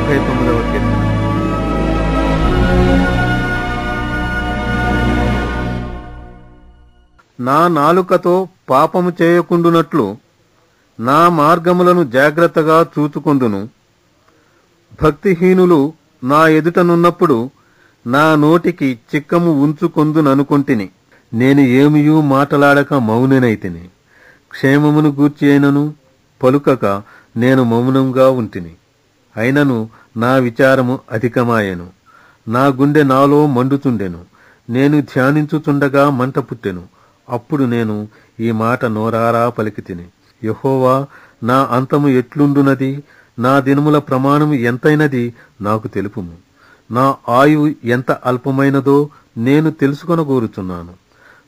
79వ కీర్తన. నా నాలుకతో పాపము చేయకుండునట్లు నా మార్గములను జాగ్రత్తగా చూచుకొందును. భక్తిహీనులు నా ఎదుటనున్నప్పుడు నా నోటికి చిక్కము ఉంచుకొందుననుకొంటిని. నేను ఏమియూ మాటలాడక మౌననైతిని. క్షేమమును గూర్చి అయినను పలుకక నేను మౌనంగా ఉంటిని. అయినను నా విచారము అధికమాయెను. నా గుండె నాలో మండుచుండెను. నేను ధ్యానించుచుండగా మంట పుట్టెను. అప్పుడు నేను ఈ మాట నోరారా పలికితిని. యెహోవా, నా అంతము ఎట్లుండునది? నా దినముల ప్రమాణము ఎంతైనది నాకు తెలుపుము. నా ఆయువు ఎంత అల్పమైనదో నేను తెలుసుకొనగోరుచున్నాను.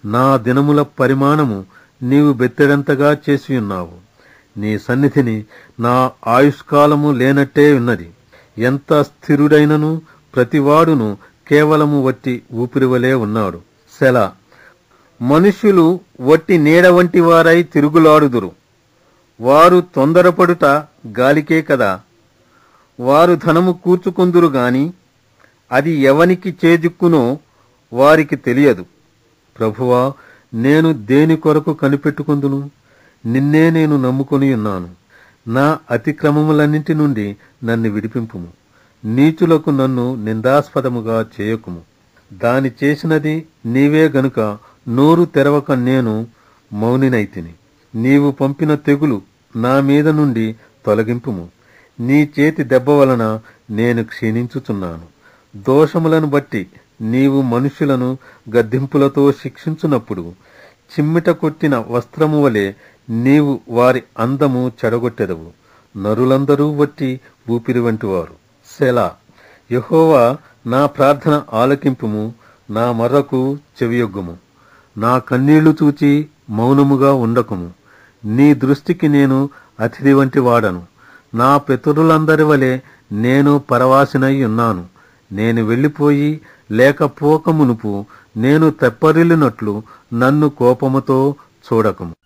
నా దినముల పరిమాణము నీవు బెత్తెడంతగా చేసియున్నావు. నీ సన్నిధిని నా ఆయుష్కాలము లేనట్టే ఉన్నది. ఎంత స్థిరుడైనను ప్రతివాడును కేవలము వట్టి ఊపిరివలే ఉన్నాడు. సెలా. మనుష్యులు వట్టి నీడ వంటి వారై తిరుగులాడుదురు. వారు తొందరపడుట గాలికే కదా. వారు ధనము కూర్చుకొందురు గాని అది ఎవనికి చేజిక్కునో వారికి తెలియదు. ప్రభువా, నేను దేని కొరకు కనిపెట్టుకొందును? నిన్నే నేను నమ్ముకొని ఉన్నాను. నా అతిక్రమములన్నింటి నుండి నన్ను విడిపింపుము. నీచులకు నన్ను నిందాస్పదముగా చేయకుము. దాని చేసినది నీవే గనుక నోరు తెరవక నేను మౌనినైతిని. నీవు పంపిన తెగులు నా మీద నుండి తొలగింపుము. నీ చేతి దెబ్బ వలన నేను క్షీణించుచున్నాను. దోషములను బట్టి నీవు మనుష్యులను గద్దింపులతో శిక్షించునప్పుడు చిమ్మిట కొట్టిన వస్త్రము వలె నీవు వారి అందము చెడగొట్టెదవు. నరులందరూ వట్టి ఊపిరి వంటివారు. సెలా. యెహోవా, నా ప్రార్థన ఆలకింపుము. నా మొర్రకు చెవియొగ్గుము. నా కన్నీళ్లు చూచి మౌనముగా ఉండకుము. నీ దృష్టికి నేను అతిథి వంటి వాడను. నా పితరులందరి వలె నేను పరవాసినై ఉన్నాను. నేను వెళ్ళిపోయి లేకపోక మునుపు నేను తెప్పరిల్లినట్లు నన్ను కోపముతో చూడకుము.